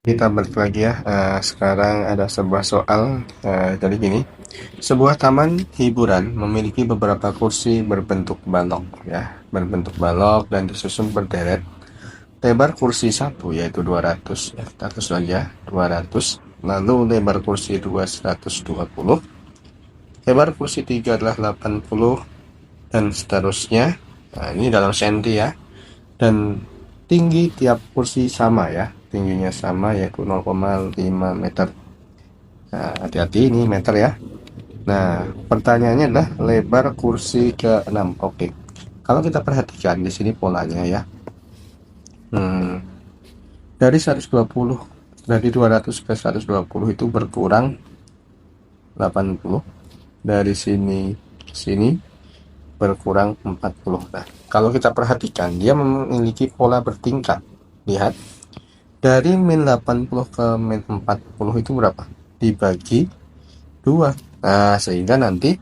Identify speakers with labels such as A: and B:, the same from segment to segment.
A: Kita balik lagi ya. Sekarang ada sebuah soal. Jadi gini, sebuah taman hiburan memiliki beberapa kursi berbentuk balok ya, berbentuk balok dan disusun berderet. Lebar kursi satu yaitu 200 ya, kita tulis lagi ya, 200. Lalu lebar kursi 2 120, lebar kursi 3 adalah 80 dan seterusnya. Nah, ini dalam senti ya. Dan tinggi tiap kursi sama ya, tingginya sama yaitu 0,5 meter. Nah, hati-hati ini meter ya. Nah, pertanyaannya adalah lebar kursi ke-6. Oke. Kalau kita perhatikan di sini polanya ya. Dari 120, dari 200 ke 120 itu berkurang 80. Dari sini ke sini berkurang 40. Nah, kalau kita perhatikan dia memiliki pola bertingkat. Lihat, dari min 80 ke min 40 itu berapa? Dibagi 2. Nah, sehingga nanti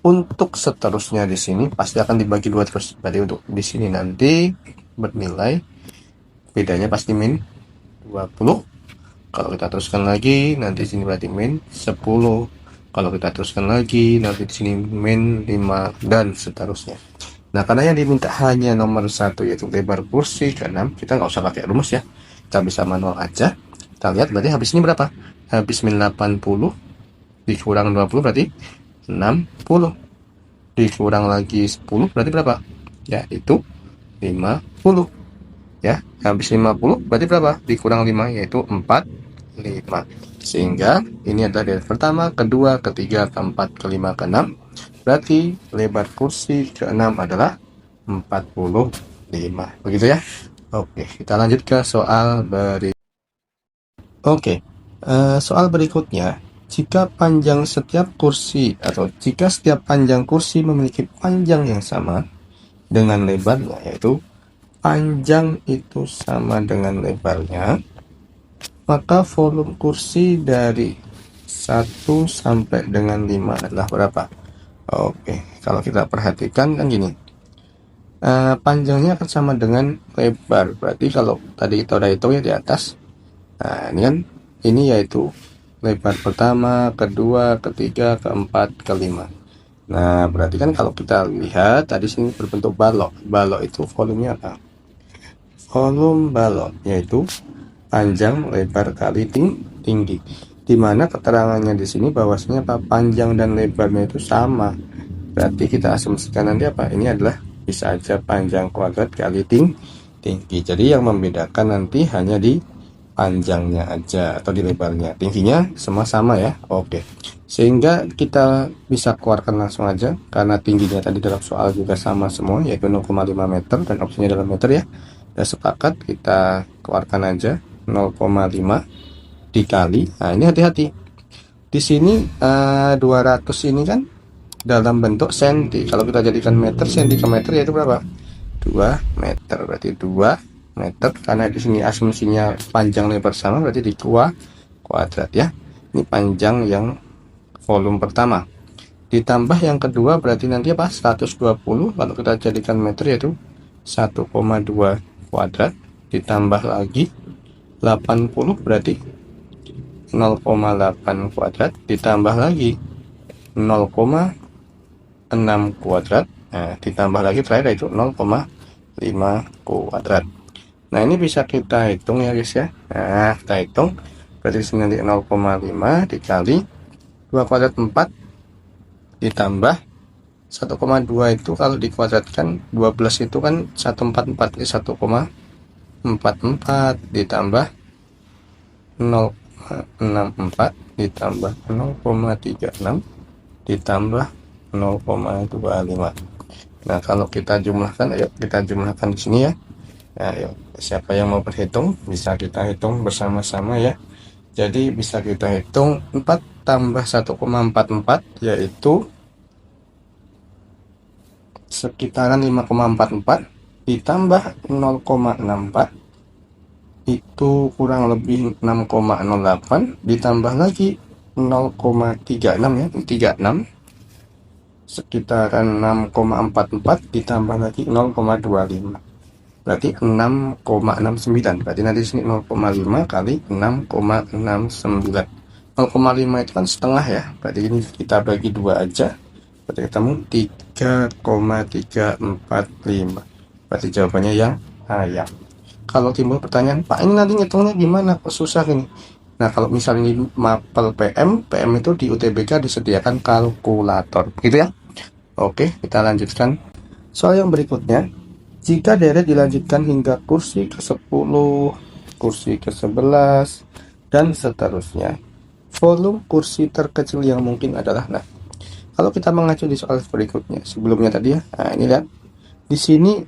A: untuk seterusnya di sini pasti akan dibagi 2 terus. Berarti untuk di sini nanti bernilai bedanya pasti min 20. Kalau kita teruskan lagi, nanti sini berarti min 10. Kalau kita teruskan lagi, nanti di sini min 5 dan seterusnya. Nah, karena yang diminta hanya nomor satu yaitu lebar kursi ke-6, kita nggak usah pakai rumus ya. Kita bisa manual aja. Kita lihat berarti habis ini berapa? Habis min 80 dikurang 20 berarti 60. Dikurang lagi 10 berarti berapa? Ya, itu 50. Ya, habis 50 berarti berapa? Dikurang 5 yaitu 45. Sehingga ini adalah dari pertama, kedua, ketiga, keempat, kelima, keenam. Berarti lebar kursi ke-6 adalah 45. Begitu ya. Oke, kita lanjut ke soal berikutnya. Oke, soal berikutnya, jika panjang setiap kursi atau jika setiap panjang kursi memiliki panjang yang sama dengan lebarnya, yaitu panjang itu sama dengan lebarnya, maka volume kursi dari 1 sampai dengan 5 adalah berapa? Oke, kalau kita perhatikan kan gini, panjangnya akan sama dengan lebar. Berarti kalau tadi kita udah hitung ya di atas. Nah, ini kan ini yaitu lebar pertama, kedua, ketiga, keempat, kelima. Nah, berarti kan kalau kita lihat tadi sini berbentuk balok. Balok itu volumenya apa? Volume balok yaitu panjang lebar kali tinggi. Di mana keterangannya di sini bahwasanya apa? Panjang dan lebarnya itu sama. Berarti kita asumsikan nanti apa? Ini adalah bisa aja panjang kuadrat kali tinggi. Jadi yang membedakan nanti hanya di panjangnya aja atau di lebarnya. Tingginya semua sama ya. Oke. Sehingga kita bisa keluarkan langsung aja karena tingginya tadi dalam soal juga sama semua yaitu 0,5 meter dan opsinya dalam meter ya. Kita sepakat kita keluarkan aja 0,5 dikali. Nah, ini hati-hati. Di sini 200 ini kan dalam bentuk senti. Kalau kita jadikan meter, senti ke meter yaitu berapa? 2 meter. Berarti 2 meter karena di sini asumsinya panjang lebar sama berarti di kuadrat ya. Ini panjang yang volume pertama. Ditambah yang kedua berarti nanti apa? 120. Kalau kita jadikan meter yaitu 1,2 kuadrat ditambah lagi 80 berarti 0,8 kuadrat ditambah lagi 0,6 kuadrat. Nah, ditambah lagi terakhir yaitu 0,5 kuadrat. Nah, ini bisa kita hitung ya guys ya. Nah, kita hitung berarti sini nanti 0,5 dikali 2 kuadrat 4 ditambah 1,2 itu kalau dikuadratkan 12 itu kan 144 ini 1,44 ditambah 0,64 ditambah 0,36 ditambah 0,25. Nah, kalau kita jumlahkan, ayo kita jumlahkan di sini ya. Nah, ayo, siapa yang mau berhitung bisa kita hitung bersama-sama ya. Jadi bisa kita hitung 4 tambah 1,44 yaitu sekitaran 5,44 ditambah 0,64 itu kurang lebih 6,08 ditambah lagi 0,36 ya, 36 sekitaran 6,44 ditambah lagi 0,25. berarti 6,69. Berarti nanti sini 0,5 kali 6,69. 0,5 itu kan setengah ya, berarti ini kita bagi 2 aja, berarti ketemu 3,345. Berarti jawabannya yang A ya. Kalau timbul pertanyaan, Pak ini nanti ngitungnya gimana, kok susah ini. Nah kalau misalnya ini mapel PM itu di UTBK disediakan kalkulator gitu ya. Oke, kita lanjutkan soal yang berikutnya. Jika deret dilanjutkan hingga kursi ke-10, kursi ke-11, dan seterusnya, volume kursi terkecil yang mungkin adalah, nah, kalau kita mengacu di soal berikutnya, sebelumnya tadi ya, nah ini lihat, di sini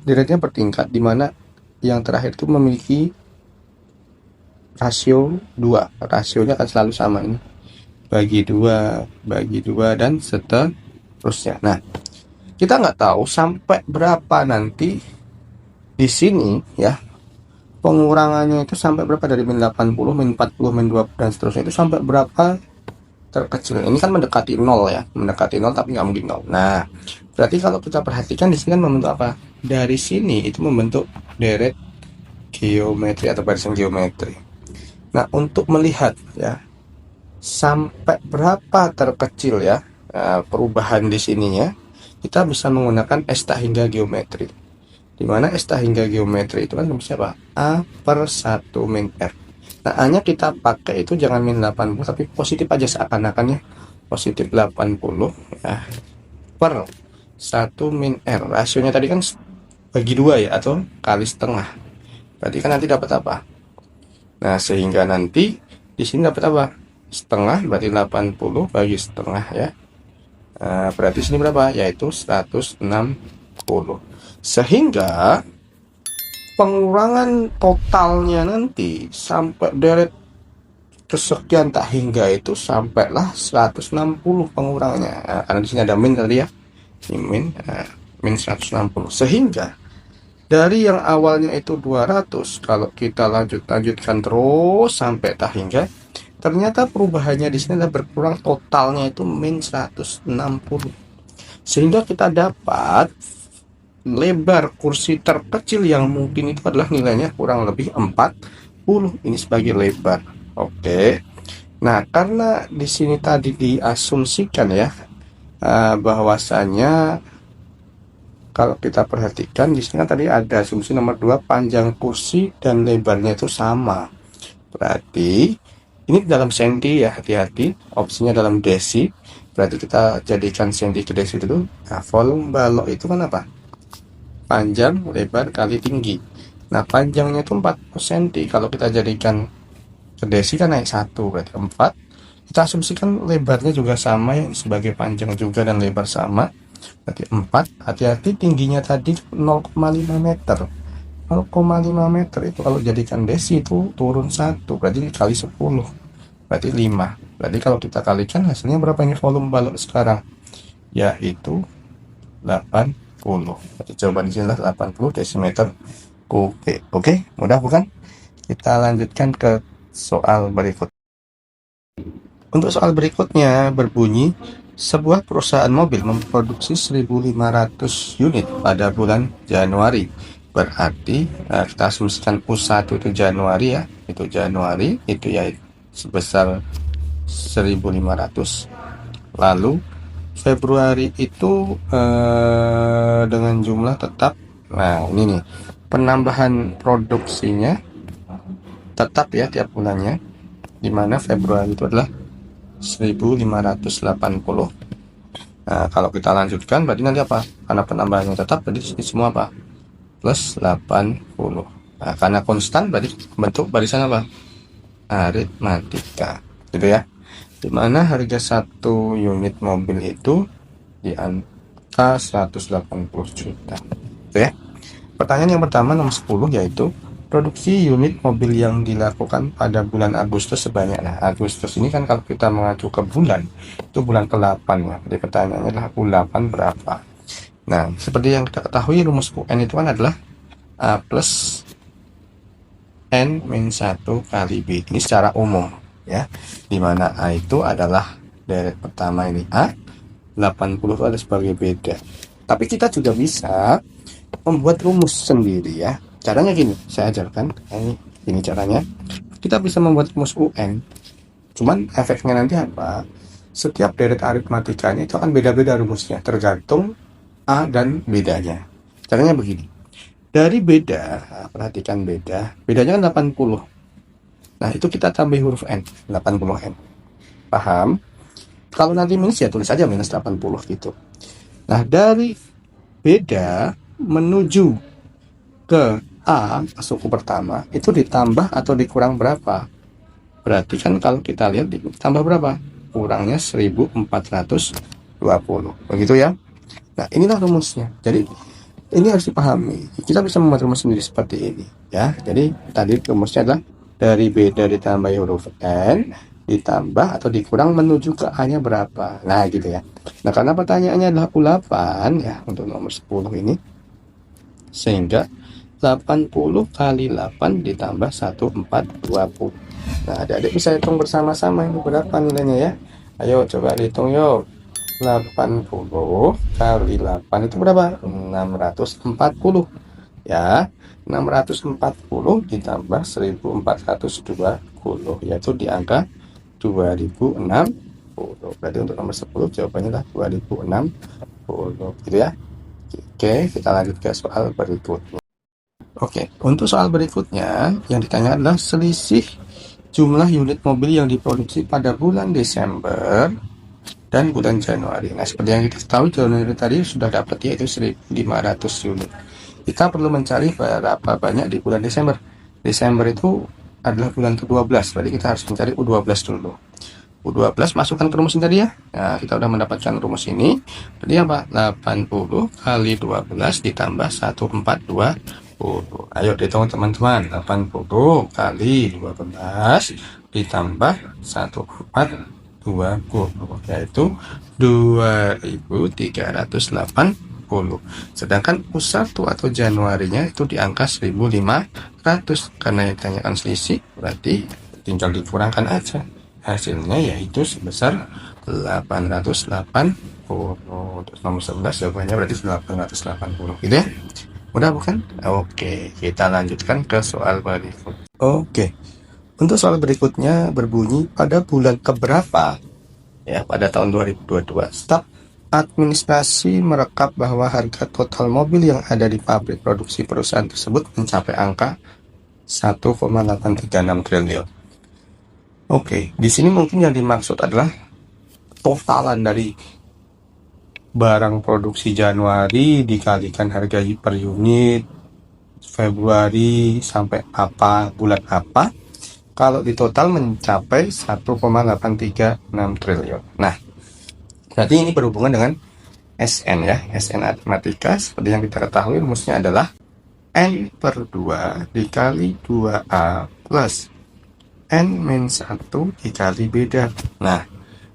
A: deretnya bertingkat, di mana yang terakhir itu memiliki rasio 2, rasionya akan selalu sama ini, bagi 2, dan seterusnya. Nah, kita nggak tahu sampai berapa nanti di sini ya, pengurangannya itu sampai berapa, dari min 80, min 40, min 20 dan seterusnya, itu sampai berapa terkecil. Ini kan mendekati 0 ya, mendekati 0 tapi nggak mungkin 0. Nah, berarti kalau kita perhatikan di sini kan membentuk apa? Dari sini itu membentuk deret geometri atau barisan geometri. Nah, untuk melihat ya sampai berapa terkecil ya perubahan di sininya, kita bisa menggunakan S tak hingga geometri, dimana S tak hingga geometri itu kan rumusnya apa? A per 1 min R. Nah A nya kita pakai itu jangan min 80 tapi positif aja seakan-akannya, positif 80 ya, per 1 min R. Rasionya tadi kan bagi 2 ya, atau kali setengah, berarti kan nanti dapat apa? Nah sehingga nanti di sini dapat apa? Setengah, berarti 80 bagi setengah ya. Berarti sini berapa? Yaitu 160. Sehingga pengurangan totalnya nanti sampai deret kesekian tak hingga itu sampailah 160 pengurangannya. Karena di sini ada min tadi ya. Ini min 160. Sehingga dari yang awalnya itu 200, kalau kita lanjutkan terus sampai tak hingga, ternyata perubahannya di sini adalah berkurang, totalnya itu min 160. Sehingga kita dapat lebar kursi terkecil yang mungkin itu adalah nilainya kurang lebih 40. Ini sebagai lebar. Oke. Nah, karena di sini tadi diasumsikan ya bahwasanya kalau kita perhatikan di sini kan tadi ada asumsi nomor 2, panjang kursi dan lebarnya itu sama. Berarti ini dalam senti ya, hati-hati, opsinya dalam desi. Berarti kita jadikan senti ke desi dulu. Nah, volume balok itu kan apa? Panjang, lebar, kali tinggi. Nah, panjangnya itu 40 cm. Kalau kita jadikan ke desi kan naik 1, berarti 4. Kita asumsikan lebarnya juga sama ya, sebagai panjang juga dan lebar sama. Berarti 4. Hati-hati, tingginya tadi 0,5 meter. 0,5 meter itu kalau jadikan desi itu turun 1, berarti kali 10. Berarti 5. Berarti kalau kita kalikan hasilnya berapa ini volume balok sekarang? Yaitu 80. Berarti jawaban di sini adalah 80 desimeter kubik. Oke, mudah bukan? Kita lanjutkan ke soal berikut. Untuk soal berikutnya berbunyi, sebuah perusahaan mobil memproduksi 1.500 unit pada bulan Januari. Berarti kita asumsikan U1 itu Januari ya, itu Januari itu ya sebesar 1.500. Lalu Februari itu dengan jumlah tetap. Nah ini nih, penambahan produksinya tetap ya tiap bulannya, dimana Februari itu adalah 1.580. Nah kalau kita lanjutkan berarti nanti apa? Karena penambahannya tetap, berarti ini semua apa? Plus 80. Nah karena konstan berarti bentuk barisan apa? Aritmatika, gitu ya. Dimana harga satu unit mobil itu di angka 180 juta, gitu ya. Pertanyaan yang pertama nomor 10 yaitu produksi unit mobil yang dilakukan pada bulan Agustus sebanyak. Nah Agustus ini kan kalau kita mengacu ke bulan itu bulan ke-8 ya. Jadi pertanyaannya adalah bulan 8 berapa. Nah seperti yang kita ketahui rumus UN itu kan adalah A plus N min 1 kali B. Ini secara umum ya, dimana A itu adalah deret pertama ini A, 80 itu ada sebagai beda. Tapi kita juga bisa membuat rumus sendiri ya. Caranya gini, saya ajarkan. Ini caranya. Kita bisa membuat rumus UN. Cuman efeknya nanti apa? Setiap deret aritmatikanya itu akan beda-beda rumusnya, tergantung A dan bedanya. Caranya begini. Dari beda, perhatikan beda. Bedanya kan 80. Nah, itu kita tambah huruf N, 80N. Paham? Kalau nanti minus ya tulis aja minus 80 gitu. Nah, dari beda menuju ke A, suku pertama, itu ditambah atau dikurang berapa? Berarti kan kalau kita lihat ditambah berapa? Kurangnya 1420. Begitu ya? Nah, inilah rumusnya. Jadi, ini harus dipahami. Kita bisa membuat rumus sendiri seperti ini. Ya, jadi tadi rumusnya adalah dari beda ditambah huruf N, ditambah atau dikurang menuju ke A-nya berapa. Nah, gitu ya. Nah, karena pertanyaannya adalah U8 ya, untuk nomor 10 ini. Sehingga 80 kali 8 ditambah 1420. Nah, adik-adik bisa hitung bersama-sama ini berapa nilainya ya. Ayo coba dihitung yuk. 80 kali 8 itu berapa? 640 ya. 640 ditambah 1420 yaitu di angka 2060. Berarti untuk nomor 10 jawabannya adalah 2060 gitu ya. Oke, kita lanjut ke soal berikutnya. Oke, untuk soal berikutnya yang ditanya adalah selisih jumlah unit mobil yang diproduksi pada bulan Desember dan bulan Januari. Nah, seperti yang kita tahu Januari tadi sudah dapat yaitu 1.500 unit. Kita perlu mencari berapa banyak di bulan Desember. Desember itu adalah bulan ke-12, berarti kita harus mencari U12 dulu. U12 masukkan ke rumus ini tadi ya. Nah, kita sudah mendapatkan rumus ini. Jadi apa? 80 kali 12 ditambah 1420. Ayo dihitung teman-teman. 80 kali 12 ditambah 1420 yaitu 2380. Sedangkan U1 atau Januarinya itu di angka 1500. Karena yang ditanyakan selisih, berarti tinggal dikurangkan aja. Hasilnya yaitu sebesar 880. Untuk nomor 11 jawabannya berarti 880 gitu ya. Mudah bukan? Oke, kita lanjutkan ke soal berikut. Oke, untuk soal berikutnya berbunyi pada bulan keberapa ya pada tahun 2022 staf administrasi merekap bahwa harga total mobil yang ada di pabrik produksi perusahaan tersebut mencapai angka 1,836 triliun. Oke, di sini mungkin yang dimaksud adalah totalan dari barang produksi Januari dikalikan harga per unit Februari sampai apa bulan apa. Kalau di total mencapai 1,836 triliun. Nah, berarti ini berhubungan dengan SN ya, SN matematika. Seperti yang kita ketahui rumusnya adalah N per 2 dikali 2A plus N-1 dikali beda. Nah,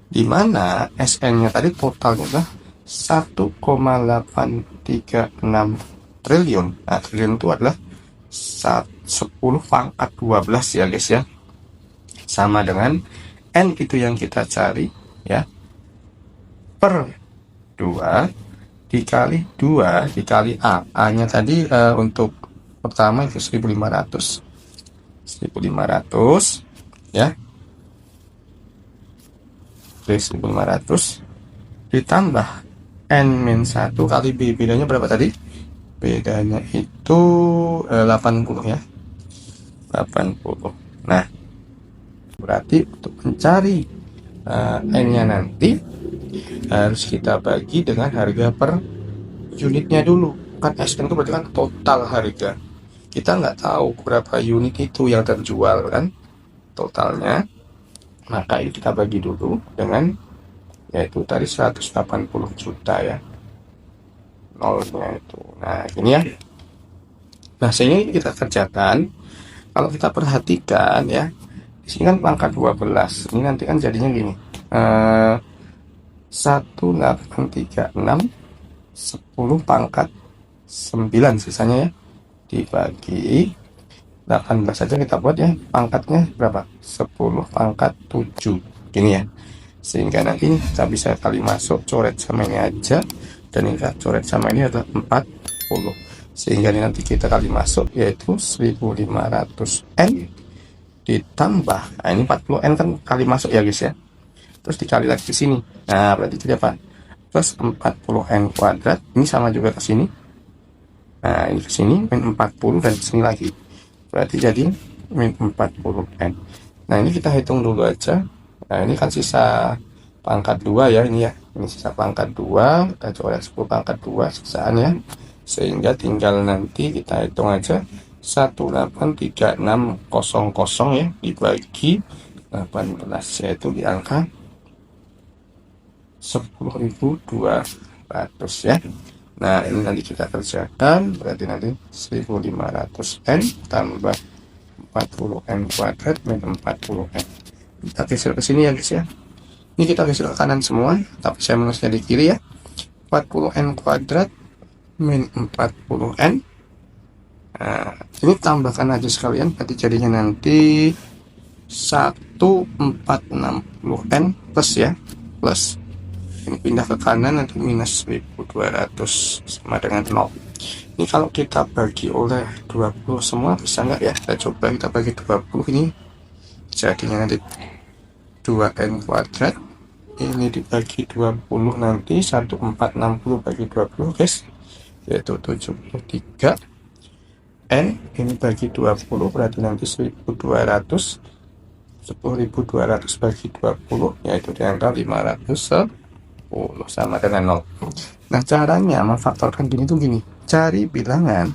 A: di mana SN-nya tadi totalnya adalah 1,836 triliun. Nah, triliun itu adalah 10 pangkat 12 ya guys ya. Sama dengan N itu yang kita cari ya. Per 2 dikali 2 dikali A. A-nya tadi untuk pertama itu 1500 ya. 1500 ditambah N-1 kali B. Bedanya berapa tadi? Bedanya itu 80 ya. 80. Nah, berarti untuk mencari N-nya nanti harus kita bagi dengan harga per unitnya dulu. Kan SN itu berarti kan total harga. Kita nggak tahu berapa unit itu yang terjual kan totalnya. Maka itu kita bagi dulu dengan yaitu tadi 180 juta ya. Nolnya itu. Nah, ini ya. Nah, sehingga ini kita kerjakan. Kalau kita perhatikan ya, di sini kan pangkat 12. Ini nanti kan jadinya gini. 1836 10 pangkat 9 sisanya ya. Dibagi 18 saja kita buat ya. Pangkatnya berapa? 10 pangkat 7. Gini ya. Sehingga nanti kita bisa kali masuk coret sama ini aja. Dan ini coret sama ini adalah 40. Sehingga ini nanti kita kali masuk, yaitu 1500N ditambah, nah ini 40N kan kali masuk ya guys ya. Terus dikali lagi ke sini. Nah, berarti jadi apa? Plus 40N kuadrat. Ini sama juga ke sini. Nah, ini ke sini min 40 dan ke sini lagi. Berarti jadi min 40N. Nah, ini kita hitung dulu aja. Nah, ini kan sisa pangkat 2 ya ini ya. Ini sisa pangkat 2, kita coret 10 pangkat 2 sisaan ya. Sehingga tinggal nanti kita hitung aja 183.600 ya dibagi 18, yaitu di angka 10.200 ya. Nah, ini nanti kita kerjakan, berarti nanti 1500N tambah 40N kuadrat min 40N. Kita geser ke sini ya guys ya. Ini kita geser ke kanan semua, tapi saya menulisnya di kiri ya. 40N kuadrat min 40N. Nah, ini tambahkan aja sekalian, berarti jadinya nanti 1460N plus ya, plus. Ini pindah ke kanan nanti minus 1200 sama dengan 0. Ini kalau kita bagi oleh 20 semua bisa nggak ya? Kita coba, kita bagi 20, ini jadinya nanti 2N kuadrat. Ini dibagi 20 nanti 1460 bagi 20 guys, yaitu 73. N ini bagi 20 berarti nanti 1200. 10.200 bagi 20 yaitu di angka 510 sama dengan 0. Nah, caranya memfaktorkan gini tuh gini. Cari bilangan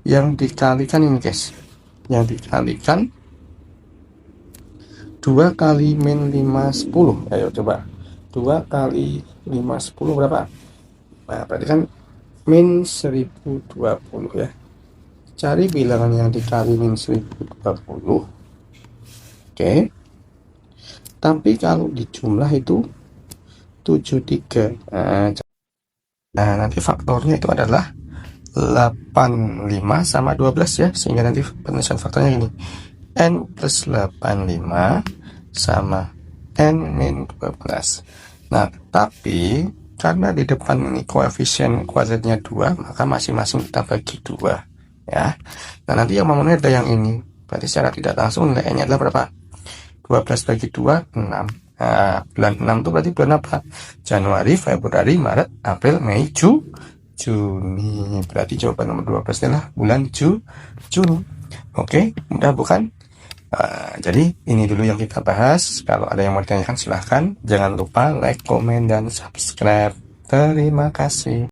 A: yang dikalikan ini guys. Yang dikalikan 2 kali min 510. Ayo coba. 2 kali 510 berapa? Nah, berarti kan min 1020 ya. Cari bilangan yang dikali min 1020. Oke. Tapi kalau di jumlah itu 73. Nah, nanti faktornya itu adalah 85 sama 12 ya. Sehingga nanti penulisan faktornya ini. N plus 85 sama N min 12. Nah, tapi karena di depan ini koefisien kuadratnya 2, maka masing-masing kita bagi 2 ya. Nah, nanti yang memenuhi ada yang ini. Berarti secara tidak langsung nilainya adalah berapa? 12 bagi 2, 6. Nah, bulan 6 itu berarti bulan apa? Januari, Februari, Maret, April, Mei, Juni. Berarti jawaban nomor 12 adalah bulan Juni. Oke, mudah bukan? Jadi ini dulu yang kita bahas. Kalau ada yang mau ditanyakan silahkan. Jangan lupa like, komen, dan subscribe. Terima kasih.